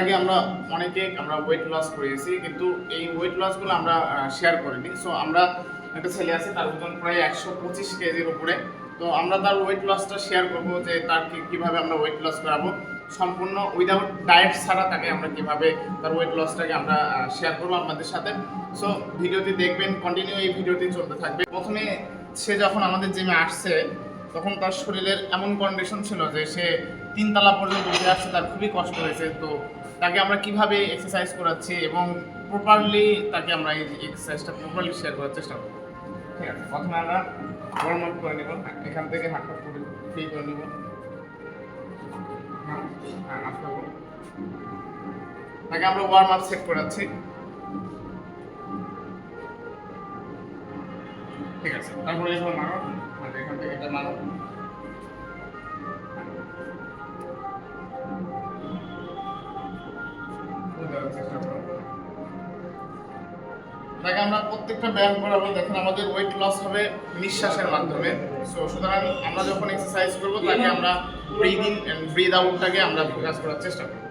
আগে আমরা weight loss করিয়েছি, কিন্তু এই ওয়েট লসগুলো আমরা শেয়ার করিনি। সো আমরা একটা ছেলে আছে, তার ওজন প্রায় 125 কেজির উপরে। তো আমরা তার ওয়েট লসটা শেয়ার করবো, যে তার কীভাবে আমরা ওয়েট লস করাবো সম্পূর্ণ উইদাউট ডায়েট ছাড়া, তাকে আমরা কিভাবে তার ওয়েট লসটাকে আমরা শেয়ার করবো আপনাদের সাথে। সো ভিডিওটি দেখবেন, কন্টিনিউ এই ভিডিওটি চলতে থাকবে। প্রথমে সে যখন আমাদের জিমে আসছে তখন তার শরীরের এমন কন্ডিশন ছিল যে সে 3 তলা পর্যন্ত উঠে আসছে, তার খুবই কষ্ট হয়েছে। তো তাকে আমরা কিভাবে এক্সারসাইজ করাচ্ছি এবং প্রপারলি তাকে আমরা এই এক্সারসাইজটা প্রপারলি শেয়ার করার চেষ্টা করব। ঠিক আছে, প্রথমে আমরা ওয়ার্ম আপ করে নেব। এখান থেকে হাতটা ফ্রি করে নেব। তাকে আমরা ওয়ার্ম আপ সেট করাচ্ছি। ঠিক আছে, তারপরে এখানে মারো, এখান থেকে এটা মারো। তাকে আমরা প্রত্যেকটা ব্যায়াম করাবো। দেখেন আমাদের ওয়েট লস হবে নিঃশ্বাসের মাধ্যমে। সো সুতরাং আমরা যখন এক্সারসাইজ করবো তাকে আমরা ব্রিদ ইন এন্ড ব্রিদ আউটটাকে আমরা ফোকাস করার চেষ্টা করবো।